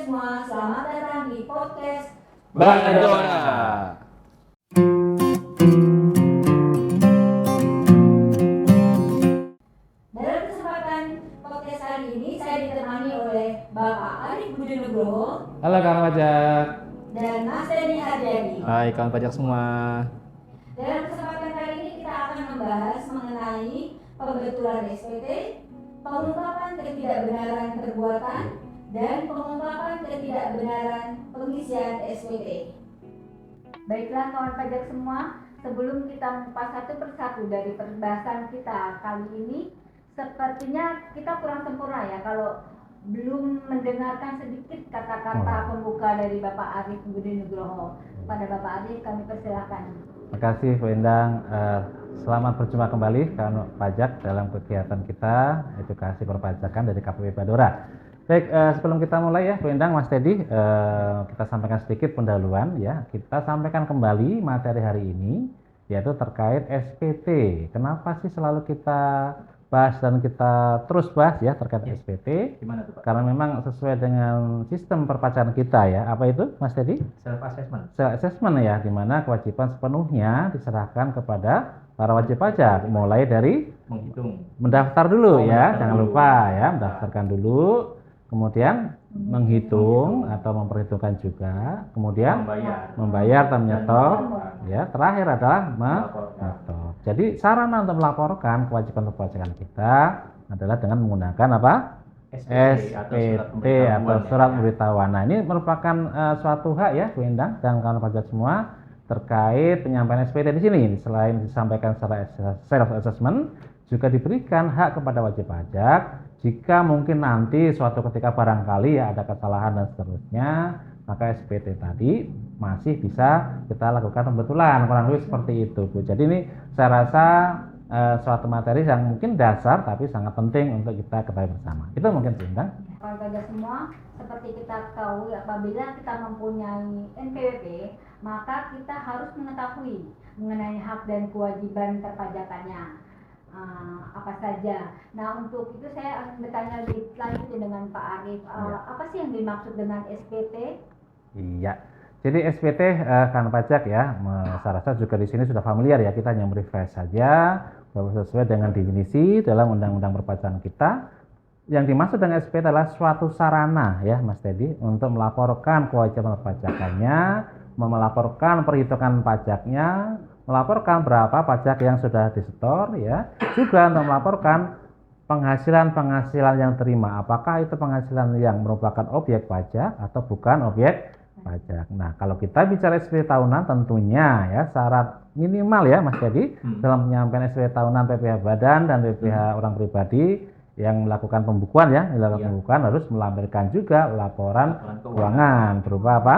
semua, selamat datang di podcast Badora. Dalam kesempatan podcast hari ini, saya ditemani oleh Bapak Arif Budi Nugroho Halo kawan pajak. dan Mas Denny Haryadi. Hai kawan pajak semua. Dalam kesempatan kali ini kita akan membahas mengenai pembetulan SPT, pengungkapan ketidakbenaran perbuatan, dan pengungkapan ketidakbenaran pengisian SPT. Baiklah kawan pajak semua, sebelum kita mengupas satu persatu dari pembahasan kita kali ini, sepertinya kita kurang sempurna ya kalau belum mendengarkan sedikit kata-kata pembuka dari Bapak Arif Budi Nugroho. Pada Bapak Arif kami persilakan. Terima kasih Bu Endang. Selamat berjumpa kembali kawan pajak dalam kegiatan kita edukasi perpajakan dari KPP Badora. Baik, sebelum kita mulai ya Bu Endang, Mas Teddy, kita sampaikan sedikit pendahuluan ya. Kita sampaikan kembali materi hari ini yaitu terkait SPT. Kenapa sih selalu kita bahas dan kita terus bahas ya terkait SPT? Gimana tuh Pak? Karena memang sesuai dengan sistem perpajakan kita ya. Apa itu Mas Teddy? Self assessment. Self assessment ya, di mana kewajiban sepenuhnya diserahkan kepada para wajib pajak, mulai dari Menghitung. mendaftar dulu ya, mendaftar jangan dulu. lupa ya, mendaftarkan dulu, kemudian menghitung atau memperhitungkan juga, kemudian membayar atau menyetor, ya, terakhir adalah menyetor. Jadi sarana untuk melaporkan kewajiban perpajakan kita adalah dengan menggunakan apa? SPT atau surat pemberitahuan. Nah, ini merupakan suatu hak ya Bu Endang dan kawan pajak semua terkait penyampaian SPT di sini. Selain disampaikan secara self assessment, juga diberikan hak kepada wajib pajak jika mungkin nanti suatu ketika barangkali ya ada kesalahan dan seterusnya, maka SPT tadi masih bisa kita lakukan pembetulan, kurang lebih seperti itu Bu. Jadi ini saya rasa suatu materi yang mungkin dasar tapi sangat penting untuk kita ketahui bersama. Itu mungkin Bu Endang. Kawan pajak semua, seperti kita tahu apabila kita mempunyai NPWP, maka kita harus mengetahui mengenai hak dan kewajiban perpajakannya. Apa saja. Nah, untuk itu saya akan bertanya lebih lanjut dengan Pak Arif. Apa sih yang dimaksud dengan SPT? Iya. Jadi SPT kan pajak ya, saya rasa juga di sini sudah familiar ya, kita hanya refresh saja bahwa sesuai dengan definisi dalam Undang-Undang Perpajakan kita. Yang dimaksud dengan SPT adalah suatu sarana ya Mas Teddy untuk melaporkan kewajiban perpajakannya, melaporkan perhitungan pajaknya, melaporkan berapa pajak yang sudah disetor ya, juga untuk melaporkan penghasilan yang terima, apakah itu penghasilan yang merupakan objek pajak atau bukan objek pajak. Nah, kalau kita bicara SPT tahunan tentunya ya syarat minimal ya Mas Teddy dalam penyampaian SPT tahunan PPh Badan dan PPh orang pribadi yang melakukan pembukuan ya, pembukuan harus melampirkan juga laporan keuangan berupa apa?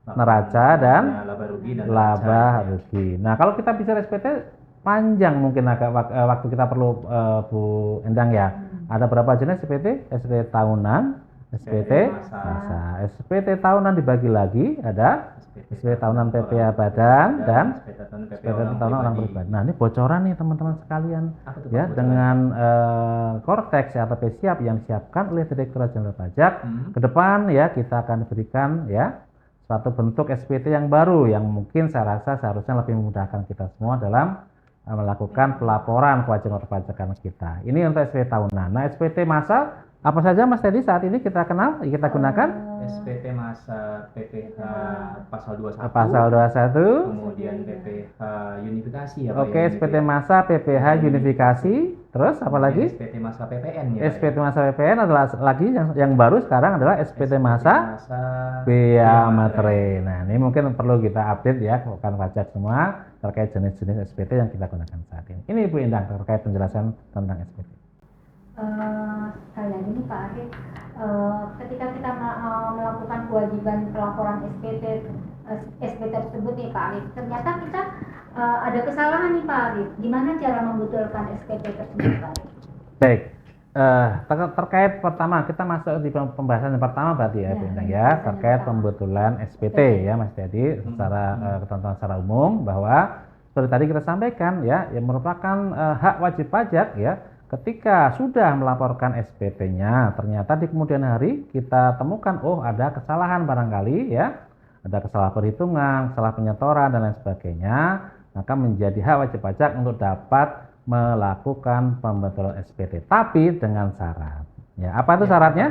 Neraca dan laba rugi. Nah, kalau kita bicara SPT panjang mungkin agak waktu kita perlu Bu Endang ya. Ada berapa jenis SPT? SPT tahunan, SPT masa. SPT tahunan dibagi lagi, ada SPT tahunan PPh Badan dan SPT tahunan orang pribadi. Nah, ini bocoran nih teman-teman sekalian ya dengan Kortex atau PSIAP yang disiapkan oleh Direktorat Jenderal Pajak. Ke depan ya kita akan berikan ya suatu bentuk SPT yang baru yang mungkin saya rasa seharusnya lebih memudahkan kita semua dalam melakukan pelaporan kewajiban perpajakan kita. Ini untuk SPT tahunan. Nah, SPT masa apa saja Mas Teddy saat ini kita kenal, kita gunakan? SPT masa PPh pasal 21. Pasal 21. Kemudian PPh unifikasi ya Pak. Oke, SPT masa PPh unifikasi. Terus apa lagi? SPT masa PPN ya. SPT masa PPN adalah lagi yang baru sekarang adalah SPT masa bea materai. Nah, ini mungkin perlu kita update ya rekan pajak semua terkait jenis-jenis SPT yang kita gunakan saat ini. Ini Bu Endang terkait penjelasan tentang SPT. Sekali lagi nih Pak Arif, ketika kita melakukan kewajiban pelaporan SPT tersebut nih Pak Arif, ternyata kita ada kesalahan nih Pak Arif. Gimana cara membetulkan SPT tersebut Pak Arif? Baik, terkait pertama kita masuk di pembahasan yang pertama berarti ya Bu Endang ya terkait pembetulan SPT ya Mas Teddy secara ketentuan secara umum bahwa seperti tadi kita sampaikan ya yang merupakan hak wajib pajak ya ketika sudah melaporkan SPT-nya, ternyata di kemudian hari kita temukan, oh ada kesalahan barangkali ya, ada kesalahan perhitungan, salah penyetoran dan lain sebagainya, maka menjadi hak wajib pajak untuk dapat melakukan pembetulan SPT, tapi dengan syarat. Ya, apa itu syaratnya?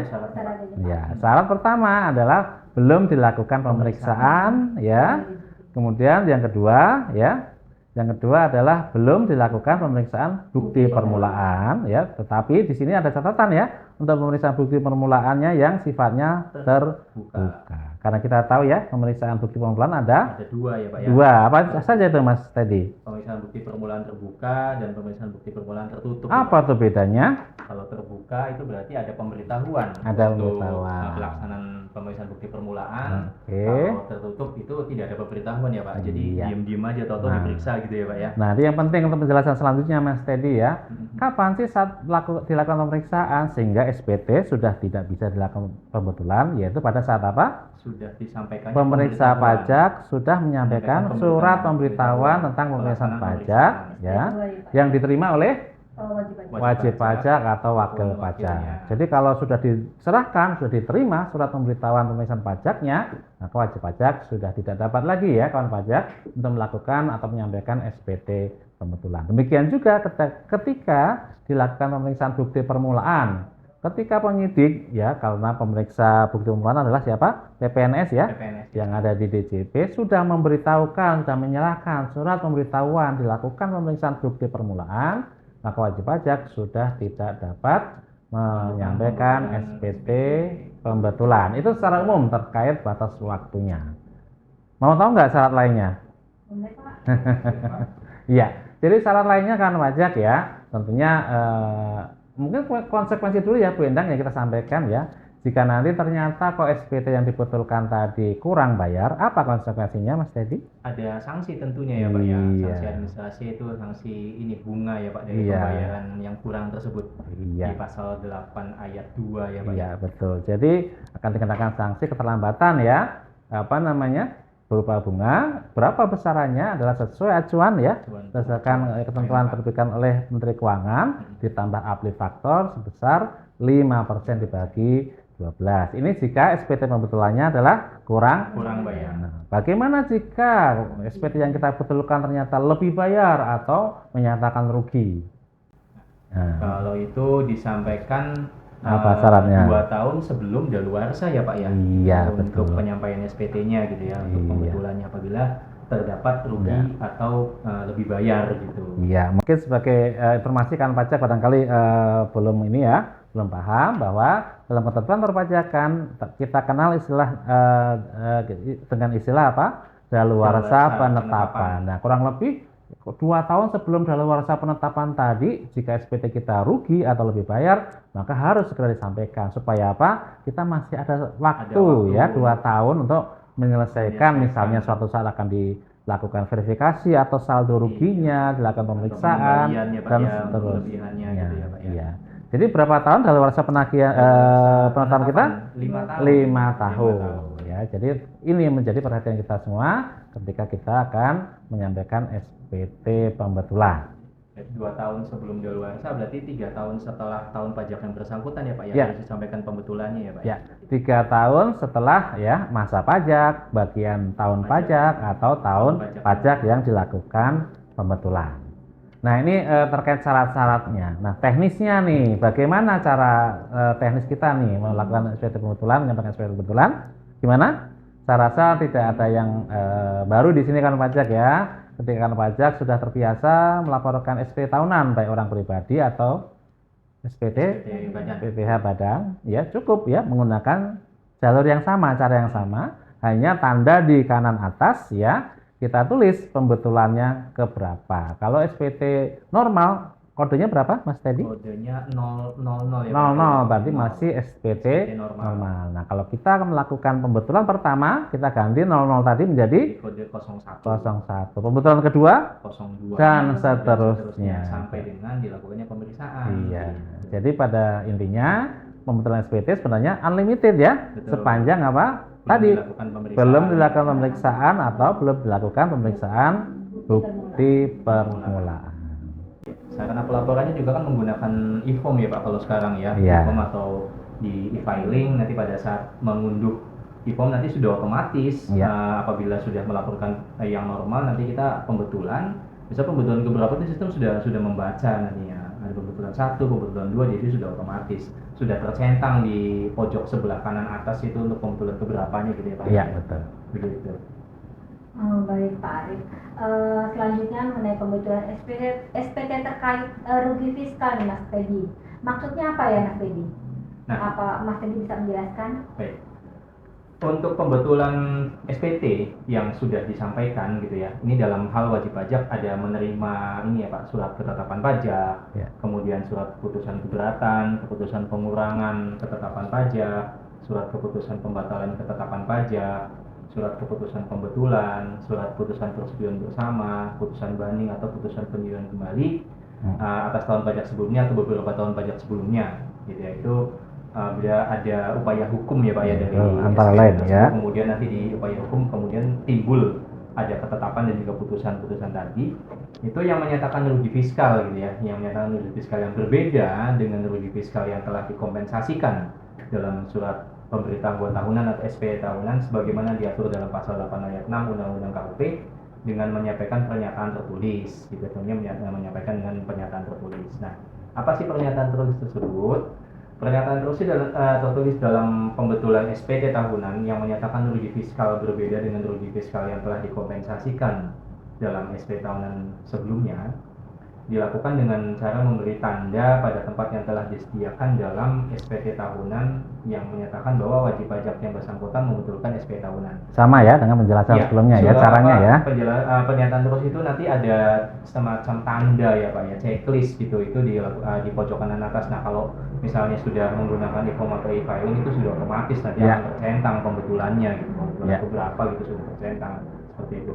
Ya, syarat pertama adalah belum dilakukan pemeriksaan, ya. Kemudian yang kedua, ya. Yang kedua adalah belum dilakukan pemeriksaan bukti permulaan, ya. Tetapi di sini ada catatan ya, untuk pemeriksaan bukti permulaannya yang sifatnya terbuka. Karena kita tahu ya, pemeriksaan bukti permulaan ada dua ya Pak ya. Dua, apa saja itu Mas Teddy? Pemeriksaan bukti permulaan terbuka dan pemeriksaan bukti permulaan tertutup. Apa tuh bedanya? Kalau terbuka itu berarti ada pemberitahuan. Ada untuk pemberitahuan. Pelaksanaan pemeriksaan bukti permulaan. Oke. Kalau tertutup itu tidak ada pemberitahuan ya Pak. Jadi Iya. diam-diam aja atau diperiksa gitu ya Pak ya. Nah, yang penting untuk penjelasan selanjutnya Mas Teddy ya, kapan sih saat dilakukan pemeriksaan sehingga SPT sudah tidak bisa dilakukan pembetulan, yaitu pada saat apa? Sudah disampaikan Pemeriksa pajak sudah menyampaikan surat pemberitahuan tentang pemeriksaan pajak ya, yang diterima oleh wajib pajak atau wakil pajak. Jadi kalau sudah diserahkan, sudah diterima surat pemberitahuan pemeriksaan pajaknya, maka wajib pajak sudah tidak dapat lagi ya kawan pajak untuk melakukan atau menyampaikan SPT pembetulan. Demikian juga ketika dilakukan pemeriksaan bukti permulaan. Ketika penyidik ya, karena pemeriksa bukti permulaan adalah siapa? PPNS ya, yang ada di DJP sudah memberitahukan, sudah menyerahkan surat pemberitahuan dilakukan pemeriksaan bukti permulaan, maka wajib pajak sudah tidak dapat menyampaikan SPT pembetulan. Itu secara umum terkait batas waktunya. Mau tahu nggak syarat lainnya? Iya, jadi syarat lainnya kan pajak ya, tentunya mungkin konsekuensi dulu ya Bu Endang yang kita sampaikan ya. Jika nanti ternyata kok SPT yang dibetulkan tadi kurang bayar, apa konsekuensinya Mas Teddy? Ada sanksi tentunya ya Pak ya. Iya. Sanksi administrasi itu sanksi ini bunga ya Pak dari Iya. pembayaran yang kurang tersebut. Iya. Di pasal 8 ayat 2 ya Pak. Iya, betul. Jadi akan dikenakan sanksi keterlambatan ya. Apa namanya? Berupa bunga, berapa besarannya adalah sesuai acuan ya, berdasarkan ketentuan terbitkan oleh Menteri Keuangan, ditambah uplift faktor sebesar 5% dibagi 12. Ini jika SPT pembetulannya adalah kurang bayar. Nah, bagaimana jika SPT yang kita betulkan ternyata lebih bayar atau menyatakan rugi? Nah, Kalau itu disampaikan apa syaratnya? 2 tahun sebelum daluarsa ya Pak ya. Iya, Untuk betul. penyampaian SPT-nya gitu ya, untuk Iya. pembetulannya apabila terdapat rugi Iya. atau lebih bayar gitu. Iya, mungkin sebagai informasi kan pajak barangkali belum ini ya, belum paham bahwa dalam ketentuan perpajakan kita kenal istilah dengan istilah apa? Daluarsa penetapan. Nah, kurang lebih 2 tahun sebelum daluarsa penetapan tadi, jika SPT kita rugi atau lebih bayar, maka harus segera disampaikan supaya apa? Kita masih ada waktu ya 2 tahun untuk menyelesaikan misalnya suatu saat akan dilakukan verifikasi atau saldo ruginya, dilakukan pemeriksaan dan seterusnya. Gitu ya Pak ya. Iya. Jadi berapa tahun daluarsa penagihan penetapan kita? 5 tahun. 5 tahun. Ya, jadi ini menjadi perhatian kita semua ketika kita akan menyampaikan SPT pembetulan. 2 tahun sebelum daluarsa berarti 3 tahun setelah tahun pajak yang bersangkutan ya Pak ya, Ya. harus disampaikan pembetulannya ya Pak Ya, 3 tahun setelah ya masa pajak, bagian tahun pajak atau tahun pajak yang dilakukan pembetulan. Nah, ini terkait syarat-syaratnya. Nah, teknisnya nih, bagaimana cara teknis kita nih melakukan SPT pembetulan, menyampaikan SPT pembetulan? Gimana? Saya rasa tidak ada yang baru di sini kan pajak ya. Ketika kan pajak sudah terbiasa melaporkan SPT tahunan baik orang pribadi atau SPT PPh Badan, ya cukup ya menggunakan jalur yang sama, cara yang sama, hanya tanda di kanan atas ya kita tulis pembetulannya ke berapa. Kalau SPT normal kodenya berapa Mas Teddy? Kodenya 000 ya. 00 berarti masih SPT normal. normal. Nah, kalau kita akan melakukan pembetulan pertama, kita ganti 00 tadi menjadi Kode 01, 01. Pembetulan kedua 02 dan seterusnya. sampai dengan dilakukannya pemeriksaan. Iya. Jadi pada intinya pembetulan SPT sebenarnya unlimited ya, Betul. sepanjang apa? Tadi belum dilakukan pemeriksaan atau belum dilakukan pemeriksaan bukti permulaan. Sarana pelaporannya juga kan menggunakan e-form ya Pak kalau sekarang ya, Iya. e-form atau di e-filing. Nanti pada saat mengunduh e-form nanti sudah otomatis Iya. apabila sudah melaporkan yang normal, nanti kita pembetulan. Bisa pembetulan keberapa itu sistem sudah membaca nantinya. Ada pembetulan 1, pembetulan 2, jadi sudah otomatis. Sudah tercentang di pojok sebelah kanan atas itu untuk pembetulan keberapanya gitu ya Pak. Iya, betul. Begitu. Oh, baik Pak Arif. Selanjutnya mengenai pembetulan SPT terkait rugi fiskal nih Mas Teddy. Maksudnya apa ya Mas Teddy? Nah. Apa Mas Teddy bisa menjelaskan? Baik. Untuk pembetulan SPT yang sudah disampaikan gitu ya, ini dalam hal wajib pajak ada menerima ini ya Pak, surat ketetapan pajak, Ya. kemudian surat keputusan keberatan, keputusan pengurangan ketetapan pajak, surat keputusan pembatalan ketetapan pajak, surat keputusan pembetulan, surat putusan persetujuan bersama, putusan banding atau putusan peninjauan kembali atas tahun pajak sebelumnya atau beberapa tahun pajak sebelumnya, gitu ya. Itu bila ada upaya hukum ya Pak ya dari antara SPT lain tersebut, ya. kemudian nanti di upaya hukum kemudian timbul ada ketetapan dan juga putusan-putusan tadi, itu yang menyatakan rugi fiskal gitu ya, yang menyatakan rugi fiskal yang berbeda dengan rugi fiskal yang telah dikompensasikan dalam surat pemberitahuan tahunan atau SPT tahunan sebagaimana diatur dalam pasal 8 ayat 6 Undang-Undang KUP dengan menyampaikan pernyataan tertulis, gitu menyampaikan dengan pernyataan tertulis. Nah, apa sih pernyataan tertulis tersebut? Pernyataan tertulis dalam pembetulan SPT tahunan yang menyatakan rugi fiskal berbeda dengan rugi fiskal yang telah dikompensasikan dalam SPT tahunan sebelumnya dilakukan dengan cara memberi tanda pada tempat yang telah disediakan dalam SPT tahunan yang menyatakan bahwa wajib pajak yang bersangkutan membetulkan SPT tahunan. Sama ya dengan penjelasan sebelumnya ya, caranya ya. Pernyataan terus itu nanti ada semacam tanda ya Pak ya, checklist gitu, itu di pojok kanan atas. Nah, kalau misalnya sudah menggunakan e-form atau e-filing itu sudah otomatis nanti akan tercentang pembetulannya gitu, pembetulan berapa gitu sudah tercentang seperti itu.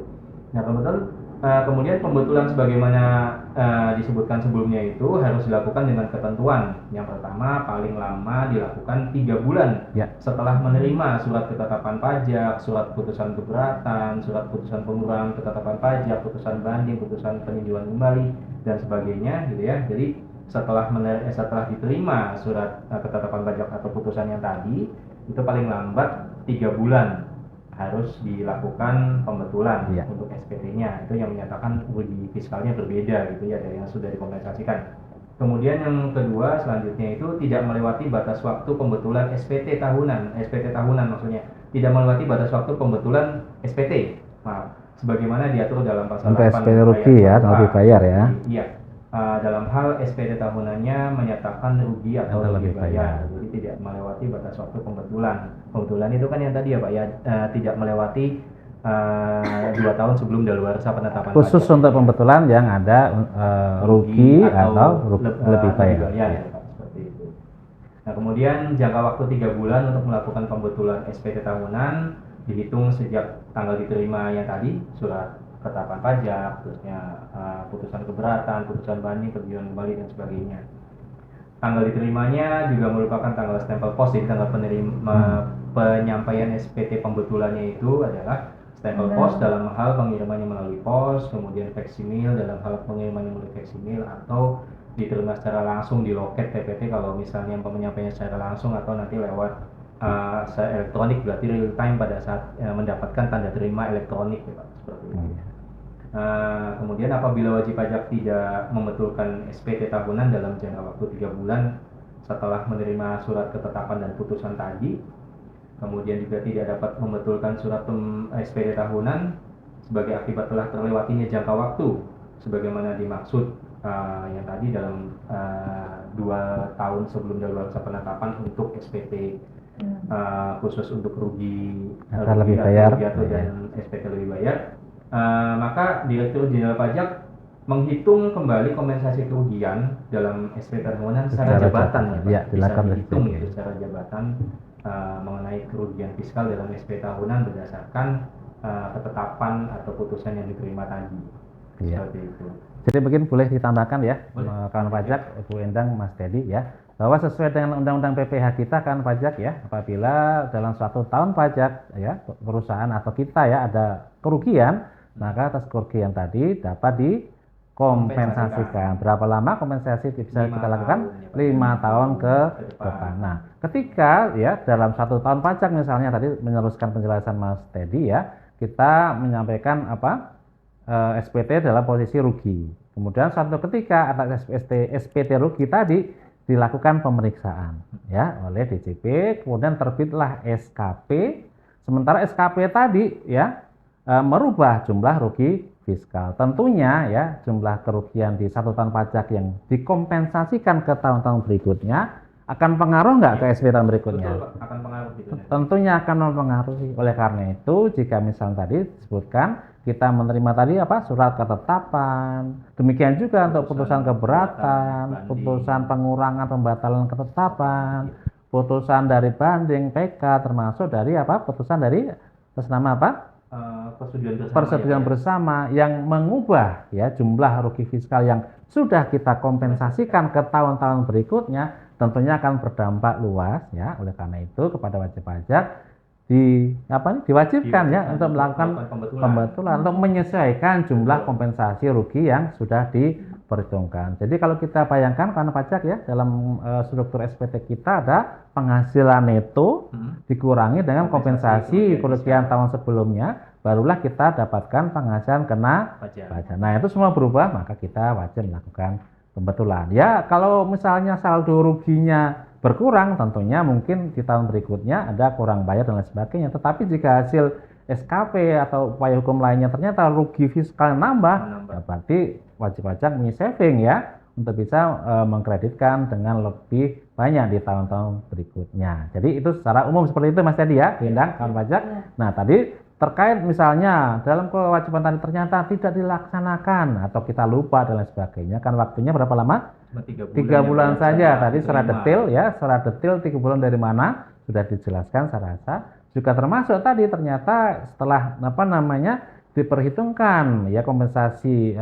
Nah, kemudian pembetulan sebagaimana disebutkan sebelumnya itu harus dilakukan dengan ketentuan. Yang pertama, paling lama dilakukan 3 bulan setelah menerima surat ketetapan pajak, surat putusan keberatan, surat putusan pengurangan ketetapan pajak, putusan banding, putusan peninjauan kembali dan sebagainya gitu ya. Jadi setelah diterima surat ketetapan pajak atau putusan yang tadi, itu paling lambat 3 bulan harus dilakukan pembetulan untuk SPT-nya. Itu yang menyatakan rugi fiskalnya berbeda gitu ya dari yang sudah dikompensasikan. Kemudian yang kedua selanjutnya itu tidak melewati batas waktu pembetulan SPT tahunan maksudnya tidak melewati batas waktu pembetulan SPT. Nah, sebagaimana diatur dalam pasal 8 SPT rugi ya, lebih bayar ya. Iya. Dalam hal SPT tahunannya menyatakan rugi atau lebih bayar, jadi tidak melewati batas waktu pembetulan. Pembetulan itu kan yang tadi ya Pak ya, tidak melewati 2 tahun sebelum daluarsa penetapan khusus pajak. untuk pembetulan yang ada rugi atau lebih bayar. Ya, Pak, seperti itu. Nah, kemudian jangka waktu 3 bulan untuk melakukan pembetulan SPT tahunan dihitung sejak tanggal diterima yang tadi surat ketetapan pajak, terusnya putusan keberatan, putusan banding, peninjauan kembali dan sebagainya. Tanggal diterimanya juga merupakan tanggal stempel pos, jadi tanggal penyampaian SPT pembetulannya itu adalah stempel pos dalam hal pengirimannya melalui pos, kemudian faksimil dalam hal pengirimannya melalui faksimil, atau diterima secara langsung di loket TPT kalau misalnya penyampaiannya secara langsung, atau nanti lewat elektronik, berarti real time pada saat mendapatkan tanda terima elektronik ya Pak, seperti itu. Kemudian apabila wajib pajak tidak membetulkan SPT tahunan dalam jangka waktu 3 bulan setelah menerima surat ketetapan dan putusan tadi, kemudian juga tidak dapat membetulkan surat SPT tahunan sebagai akibat telah terlewatinya jangka waktu sebagaimana dimaksud yang tadi dalam 2 tahun sebelum daluarsa penetapan untuk SPT khusus untuk rugi lebih bayar dan SPT lebih bayar, maka Direktur Jenderal Pajak menghitung kembali kompensasi kerugian dalam SPT tahunan secara jabatan ya, bisa dihitung ya secara jabatan mengenai kerugian fiskal dalam SPT tahunan berdasarkan ketetapan atau putusan yang diterima tadi. Seperti itu. Jadi mungkin boleh ditambahkan ya, kawan pajak, Bu Endang, Mas Teddy ya, bahwa sesuai dengan Undang-Undang PPh kita kawan pajak ya, apabila dalam suatu tahun pajak ya perusahaan atau kita ya ada kerugian, maka atas kerugian tadi dapat kompensasikan. Berapa lama kompensasi bisa 5 kita lakukan? tahun, ya, Pak. 5 tahun ke Ke depan. depan. Nah, ketika ya dalam 1 tahun pajak misalnya tadi meneruskan penjelasan Mas Teddy ya, kita menyampaikan SPT dalam posisi rugi. Kemudian suatu ketika atas SPT rugi tadi dilakukan pemeriksaan ya oleh DJP, kemudian terbitlah SKP. Sementara SKP tadi ya merubah jumlah rugi fiskal. Tentunya ya jumlah kerugian di 1 tahun pajak yang dikompensasikan ke tahun-tahun berikutnya akan pengaruh nggak ke SPT tahun berikutnya? Betul, Pak. Akan pengaruh gitu. Tentunya akan mempengaruhi. Oleh karena itu, jika misalnya tadi disebutkan kita menerima tadi surat ketetapan, demikian juga untuk putusan keberatan, banding, putusan pengurangan pembatalan ketetapan, putusan dari banding PK, termasuk dari putusan dari atas nama persetujuan bersama yang mengubah ya jumlah rugi fiskal yang sudah kita kompensasikan ke tahun-tahun berikutnya, tentunya akan berdampak luas ya. Oleh karena itu kepada wajib pajak diwajibkan ya untuk melakukan pembetulan untuk menyesuaikan jumlah kompensasi rugi yang sudah diperhitungkan. Jadi kalau kita bayangkan karena pajak ya dalam struktur SPT kita ada penghasilan neto dikurangi dengan kompensasi kerugian tahun sebelumnya, barulah kita dapatkan penghasilan kena pajak. Nah itu semua berubah, maka kita wajib melakukan pembetulan. Ya kalau misalnya saldo ruginya berkurang, tentunya mungkin di tahun berikutnya ada kurang bayar dan lain sebagainya. Tetapi jika hasil SKP atau upaya hukum lainnya ternyata rugi fiskal nambah, ya berarti wajib pajak saving ya untuk bisa mengkreditkan dengan lebih banyak di tahun-tahun berikutnya. Jadi itu secara umum seperti itu Mas Teddy ya, Bindang, kawan pajak. Nah tadi terkait misalnya dalam kewajiban tadi ternyata tidak dilaksanakan atau kita lupa dan lain sebagainya, kan waktunya berapa lama? 3 bulan saja. Tadi secara detail ya, secara detail 3 bulan dari mana sudah dijelaskan saya rasa. Juga termasuk tadi ternyata setelah diperhitungkan ya kompensasi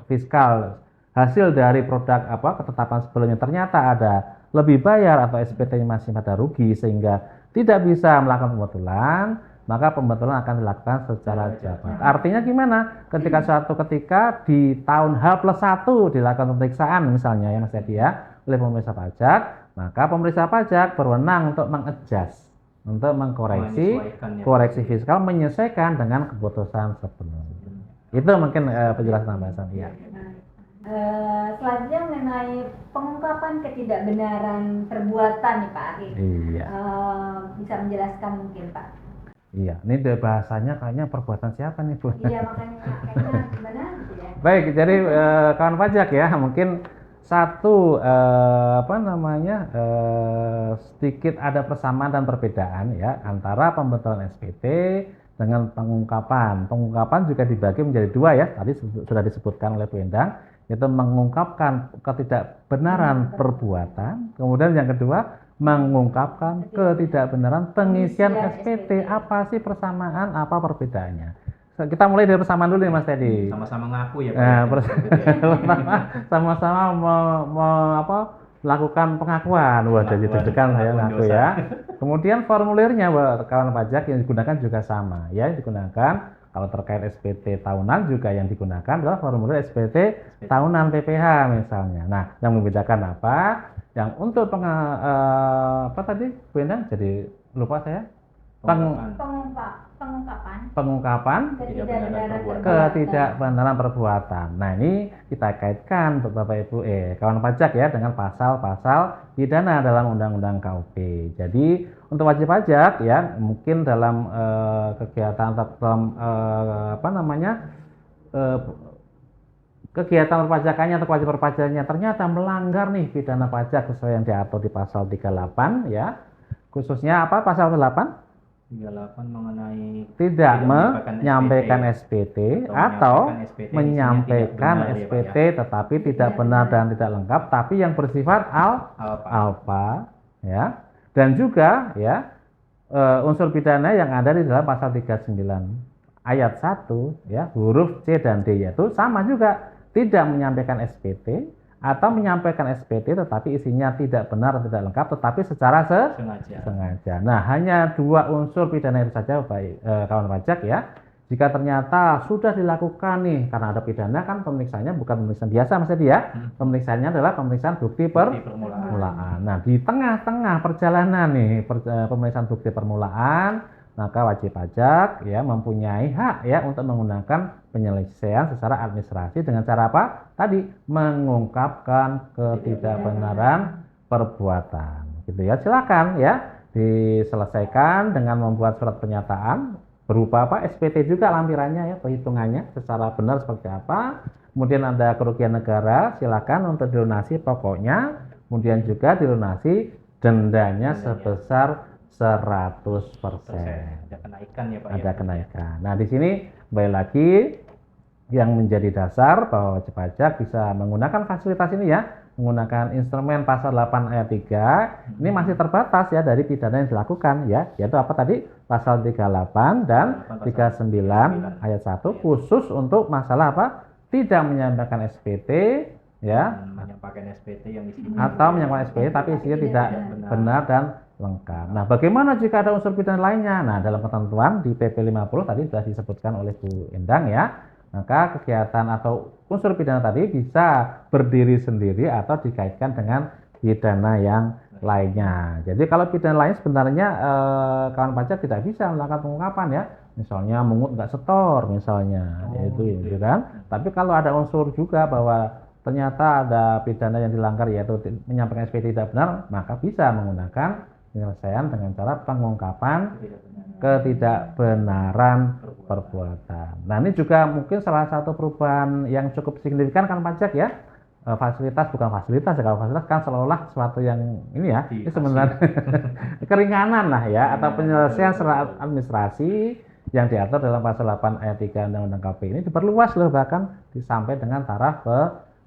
fiskal hasil dari produk ketetapan sebelumnya ternyata ada lebih bayar atau SPT-nya masih pada rugi sehingga tidak bisa melakukan pembetulan, maka pembetulan akan dilakukan secara cepat. Artinya gimana? Ketika di tahun H+1 dilakukan pemeriksaan misalnya ya Mas Teddy ya oleh pemeriksa pajak, maka pemeriksa pajak berwenang untuk mengadjust, untuk koreksi fiskal menyesuaikan dengan keputusan sebelumnya. Itu mungkin penjelasan tambahan ya. Selanjutnya mengenai pengungkapan ketidakbenaran perbuatan nih Pak Arif. Iya. Bisa menjelaskan mungkin Pak? Iya, ini bahasanya kayaknya perbuatan siapa nih Bu? Iya makanya kayaknya gimana gitu ya. Baik, jadi kawan pajak ya mungkin satu sedikit ada persamaan dan perbedaan ya antara pembetulan SPT dengan pengungkapan. Pengungkapan juga dibagi menjadi 2 ya, tadi sudah disebutkan oleh Bu Endang, yaitu mengungkapkan ketidakbenaran perbuatan, kemudian yang kedua mengungkapkan ketidakbenaran pengisian SPT. Apa sih persamaan, apa perbedaannya? Kita mulai dari persamaan dulu nih Mas Teddy. Sama-sama ngaku ya Pak. Sama-sama melakukan pengakuan. Wah, jadi deg-degan saya ngaku ya. Kemudian formulirnya kawan pajak yang digunakan juga sama ya, digunakan kalau terkait SPT tahunan juga yang digunakan adalah formulir SPT tahunan PPh misalnya. Nah, yang membedakan apa? Yang untuk tadi Bu Endang jadi lupa saya. Pengungkapan ketidakbenaran perbuatan. Nah, ini kita kaitkan Bapak Ibu kawan pajak ya dengan pasal-pasal pidana dalam Undang-Undang KUP. Jadi untuk wajib pajak ya mungkin dalam kegiatan atau dalam kegiatan perpajakannya atau kewajiban perpajakannya ternyata melanggar nih pidana pajak sesuai yang diatur di pasal 38 ya. Khususnya pasal 38? 38 mengenai tidak menyampaikan SPT atau menyampaikan SPT tetapi tidak benar dan tidak lengkap, tapi yang bersifat alfa ya, dan juga ya unsur pidana yang ada di dalam pasal 39 ayat 1 ya huruf C dan D, yaitu sama juga tidak menyampaikan SPT atau menyampaikan SPT tetapi isinya tidak benar dan tidak lengkap tetapi secara sengaja. Nah, hanya 2 unsur pidana itu saja kawan pajak ya jika ternyata sudah dilakukan nih, karena ada pidana kan pemeriksaannya bukan pemeriksaan biasa Mas Edi ya, pemeriksaannya adalah pemeriksaan bukti permulaan. Nah, di tengah-tengah perjalanan nih pemeriksaan bukti permulaan, maka wajib pajak ya mempunyai hak ya untuk menggunakan penyelesaian secara administrasi dengan cara apa? Tadi mengungkapkan ketidakbenaran perbuatan. Gitu ya. Silakan ya diselesaikan dengan membuat surat pernyataan berupa apa? SPT juga lampirannya ya, perhitungannya secara benar seperti apa. Kemudian ada kerugian negara, silakan untuk dilunasi pokoknya, kemudian juga dilunasi dendanya sebesar 100%. Ada kenaikan ya Pak. Ada kenaikan. Nah, di sini kembali lagi yang menjadi dasar bahwa wajib pajak bisa menggunakan fasilitas ini ya, menggunakan instrumen pasal 8 ayat 3 ini masih terbatas ya dari pidana yang dilakukan ya, yaitu apa tadi pasal 38 dan 39 ayat 1 khusus untuk masalah apa? Tidak menyampaikan SPT ya, menyampaikan SPT yang isinya atau menyampaikan SPT tapi isinya tidak benar dan lengkap. Nah, bagaimana jika ada unsur pidana lainnya? Nah, dalam ketentuan di PP 50 tadi sudah disebutkan oleh Bu Endang ya. Maka kegiatan atau unsur pidana tadi bisa berdiri sendiri atau dikaitkan dengan pidana yang lainnya. Jadi kalau pidana lain sebenarnya kawan pajak tidak bisa melakukan pengungkapan ya. Misalnya mengut nggak setor misalnya, itu kan. Tapi kalau ada unsur juga bahwa ternyata ada pidana yang dilanggar yaitu menyampaikan SPT tidak benar, maka bisa menggunakan penyelesaian dengan cara pengungkapan ketidakbenaran perbuatan. Nah, ini juga mungkin salah satu perubahan yang cukup signifikan kan pajak ya. Fasilitas bukan fasilitas ya, kalau fasilitas kan seolah-olah sesuatu yang ini ya, ini sebenarnya keringanan lah ya, atau penyelesaian secara administrasi yang diatur dalam pasal 8 ayat 3 Undang-Undang KP ini diperluas loh, bahkan sampai dengan taraf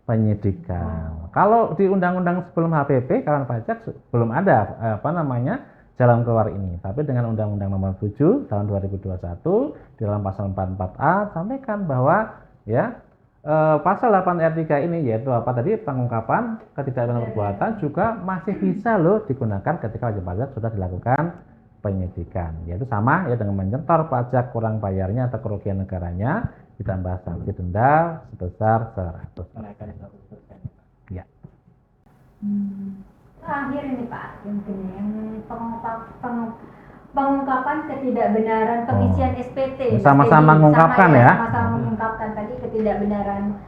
penyidikan. Kalau di undang-undang sebelum HPP kawan pajak belum ada jalan keluar ini. Tapi dengan Undang-Undang Nomor 7 tahun 2021 di dalam pasal 44A sampaikan bahwa ya pasal 8 ayat 3 ini yaitu apa tadi pengungkapan ketidakbenaran perbuatan juga masih bisa loh digunakan ketika wajib pajak sudah dilakukan penyidikan. Yaitu sama ya dengan menyetor pajak kurang bayarnya atau kerugian negaranya ditambah sanksi denda sebesar 100%. Ya. Terakhir ini Pak, mungkin yang pengungkapan ketidakbenaran pengisian SPT. Sama-sama mengungkapkan ya. Sama-sama mengungkapkan tadi ketidakbenaran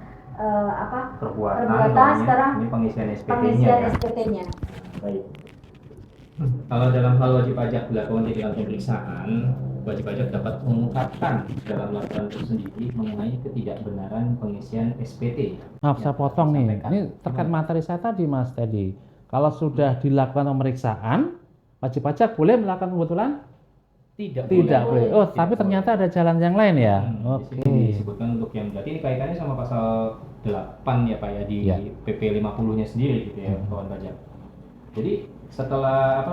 perbuatan. Sekarang ini pengisian SPT-nya. Baik. Kalau dalam hal wajib pajak dilakukan tindakan pemeriksaan, wajib pajak dapat mengungkapkan dalam laporan tersendiri mengenai ketidakbenaran pengisian SPT. Maaf, saya potong nih. Ini terkait materi saya tadi, Mas Teddy. Kalau sudah dilakukan pemeriksaan, wajib pajak boleh melakukan pembetulan? Tidak boleh. Oh, tapi ternyata ada jalan yang lain ya. Oke. Disebutkan untuk yang berarti ini kaitannya sama pasal 8 ya Pak ya di PP 50-nya sendiri gitu ya, kawan pajak. Jadi setelah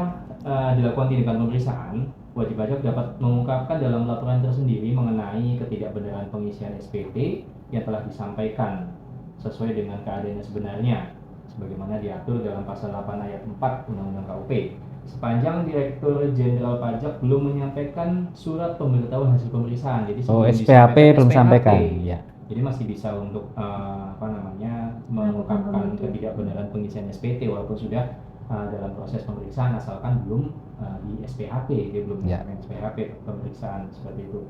dilakukan tindakan pemeriksaan, wajib pajak dapat mengungkapkan dalam laporan tersendiri mengenai ketidakbenaran pengisian SPT yang telah disampaikan sesuai dengan keadaan sebenarnya sebagaimana diatur dalam pasal 8 ayat 4 Undang-Undang KUP. Sepanjang Direktur Jenderal Pajak belum menyampaikan surat pemberitahuan hasil pemeriksaan. Jadi SPHP belum sampaikan. Ya. Jadi masih bisa untuk mengungkapkan ketidakbenaran pengisian SPT walaupun sudah dalam proses pemeriksaan asalkan belum di SPHP, dia belum menyampaikan SPHP pemeriksaan seperti itu.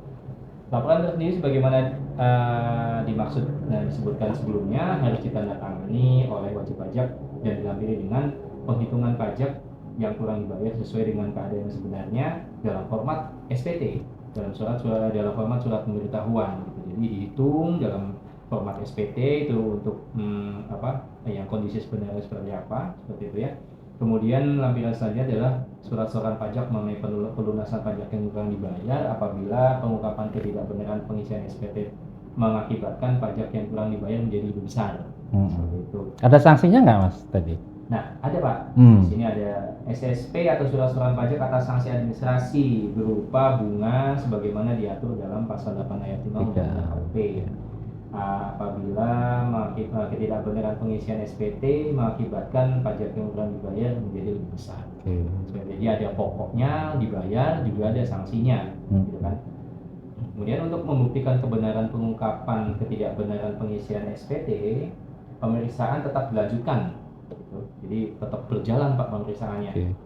Laporan tersendiri sebagaimana dimaksud disebutkan sebelumnya harus ditandatangani oleh wajib pajak dan dilampiri dengan penghitungan pajak yang kurang dibayar sesuai dengan keadaan yang sebenarnya dalam format SPT, dalam format surat pemberitahuan gitu. Jadi dihitung dalam format SPT itu untuk yang kondisi sebenarnya seperti apa, seperti itu ya. Kemudian lampiran selanjutnya adalah surat-surat pajak mengenai pelunasan pajak yang kurang dibayar apabila pengungkapan ketidakbenaran pengisian SPT mengakibatkan pajak yang kurang dibayar menjadi lebih besar. Seperti itu. Ada sanksinya nggak Mas tadi? Nah, ada Pak. Di sini ada SSP atau surat-surat pajak atas sanksi administrasi berupa bunga sebagaimana diatur dalam pasal 8 ayat 5 Undang-Undang KUP. Apabila ketidakbenaran pengisian SPT mengakibatkan pajak yang kurang dibayar menjadi lebih besar. Jadi ada pokoknya dibayar, juga ada sanksinya, gitu kan. Kemudian untuk membuktikan kebenaran pengungkapan ketidakbenaran pengisian SPT, pemeriksaan tetap dilanjutkan. Gitu. Jadi tetap berjalan Pak pemeriksaannya. Oke.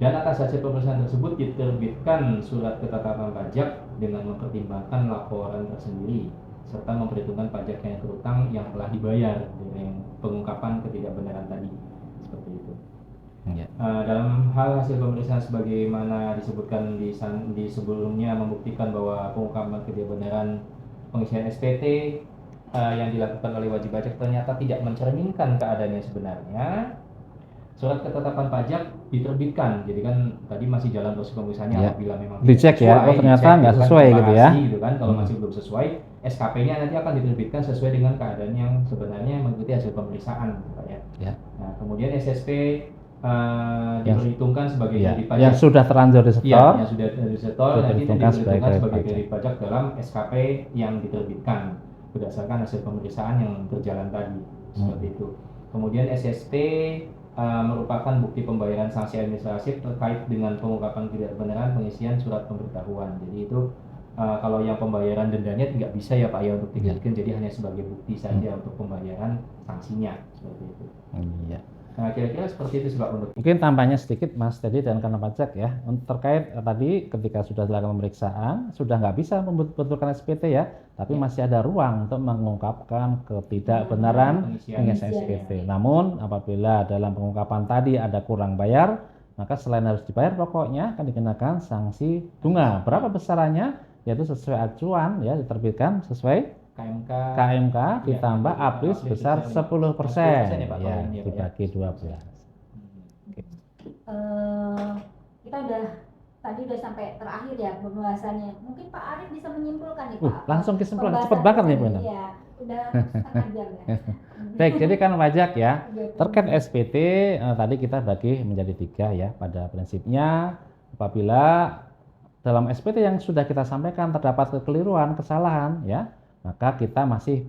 Dan atas hasil pemeriksaan tersebut diterbitkan surat ketetapan pajak dengan mempertimbangkan laporan tersendiri serta memperhitungkan pajak yang terutang yang telah dibayar dari pengungkapan ketidakbenaran tadi. Seperti itu. Ya. Dalam hal hasil pemeriksaan sebagaimana disebutkan di sebelumnya membuktikan bahwa pengungkapan ketidakbenaran pengisian SPT yang dilakukan oleh wajib pajak ternyata tidak mencerminkan keadaan yang sebenarnya, surat ketetapan pajak diterbitkan. Jadi kan tadi masih jalan proses pemeriksaannya Ya. apabila memang Dicek ya, oh ternyata dicek, nggak gitu kan, sesuai gitu ya. komparasi gitu kan. Kalau masih belum sesuai, SKP-nya nanti akan diterbitkan sesuai dengan keadaan yang sebenarnya mengikuti hasil pemeriksaan, Pak ya. Ya. Nah, kemudian SSP diperhitungkan sebagai Ya, kredit pajak. yang sudah terlanjur Iya, disetor, yang sudah disetor itu nanti diperhitungkan diperhitungkan sebagai sebagai kredit kredit pajak dalam SKP yang diterbitkan berdasarkan hasil pemeriksaan yang berjalan tadi. Seperti itu. Kemudian SST merupakan bukti pembayaran sanksi administratif terkait dengan pengungkapan ketidakbenaran pengisian surat pemberitahuan. Jadi itu kalau yang pembayaran dendanya tidak bisa ya Pak ya untuk dijadikan, jadi hanya sebagai bukti saja untuk pembayaran sanksinya seperti itu. Iya. Nah, kira-kira seperti itu sih Pak untuk Mungkin tambahnya sedikit Mas Teddy dan Kantor Pajak ya, terkait tadi ketika sudah dilakukan pemeriksaan sudah nggak bisa membetulkan SPT ya, tapi masih ada ruang untuk mengungkapkan ketidakbenaran pengisian SPT. Namun apabila dalam pengungkapan tadi ada kurang bayar, maka selain harus dibayar pokoknya akan dikenakan sanksi bunga. Berapa besarannya? Yaitu sesuai acuan ya, diterbitkan sesuai KMK ditambah APRI sebesar 10% ya, Pak, ya, kalau ini ya, Pak, ya. dibagi 12. Kita tadi udah sampai terakhir ya pembahasannya. Mungkin Pak Arif bisa menyimpulkan nih Pak. Langsung kesimpulan, Pembahasan cepet banget nih Bu kita Endang. Iya, udah setengah jam ya. Baik, jadi kan pajak ya, Iya, terkait SPT tadi kita bagi menjadi 3 ya. Pada prinsipnya apabila dalam SPT yang sudah kita sampaikan terdapat kekeliruan, kesalahan ya, maka kita masih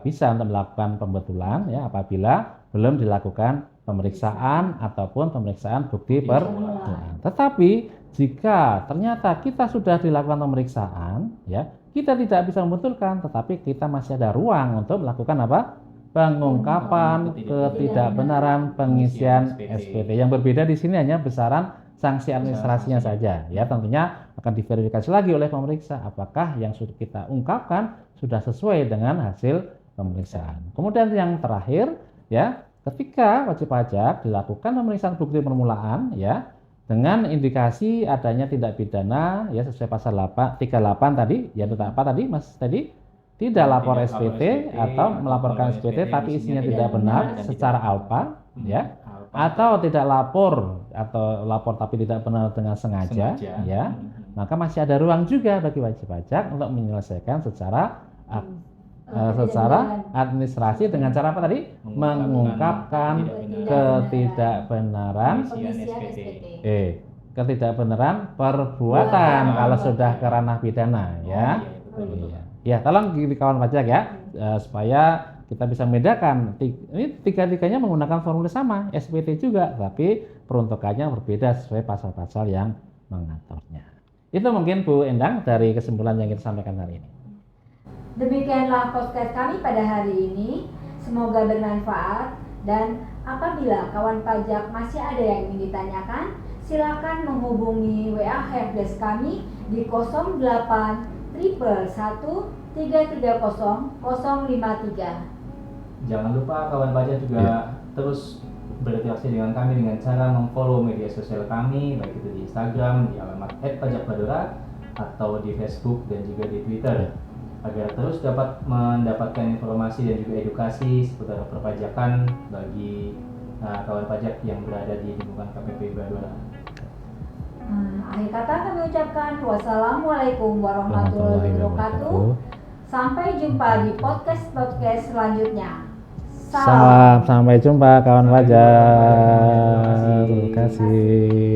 bisa untuk melakukan pembetulan ya apabila belum dilakukan pemeriksaan ataupun pemeriksaan bukti permulaan. Tetapi jika ternyata kita sudah dilakukan pemeriksaan ya, kita tidak bisa membetulkan, tetapi kita masih ada ruang untuk melakukan apa? Pengungkapan ketidakbenaran pengisian SPT. Yang berbeda di sini hanya besaran sanksi administrasinya saja ya, tentunya akan diverifikasi lagi oleh pemeriksa apakah yang sudah kita ungkapkan sudah sesuai dengan hasil pemeriksaan. Kemudian yang terakhir ya, ketika wajib pajak dilakukan pemeriksaan bukti permulaan ya dengan indikasi adanya tindak pidana ya sesuai pasal 38 tadi, ya apa tadi Mas tadi? Tidak lapor SPT atau melaporkan SPT tapi isinya tidak benar secara alpa ya, atau tidak lapor atau lapor tapi tidak benar dengan sengaja ya, maka masih ada ruang juga bagi wajib pajak untuk menyelesaikan secara administrasi dengan cara apa tadi? Mengungkapkan ketidakbenaran ketidakbenaran perbuatan kalau sudah ke ranah pidana ya. Ya, tolong kawan pajak ya supaya kita bisa membedakan. Ini tiga-tiganya menggunakan formulir sama, SPT juga, tapi peruntukannya berbeda sesuai pasal-pasal yang mengaturnya. Itu mungkin Bu Endang dari kesimpulan yang kita sampaikan hari ini. Demikianlah podcast kami pada hari ini. Semoga bermanfaat, dan apabila kawan pajak masih ada yang ingin ditanyakan, silakan menghubungi WA helpdesk kami di 08 111 330 053. Jangan lupa kawan pajak juga terus berinteraksi dengan kami dengan cara memfollow media sosial kami, baik itu di Instagram di alamat @pajakmadura atau di Facebook dan juga di Twitter, agar terus dapat mendapatkan informasi dan juga edukasi seputar perpajakan bagi kawan pajak yang berada di lingkungan KPP Madura. Akhir kata kami ucapkan wassalamualaikum warahmatullahi wabarakatuh. Sampai jumpa di podcast selanjutnya. Sampai jumpa kawan pajak. Terima kasih.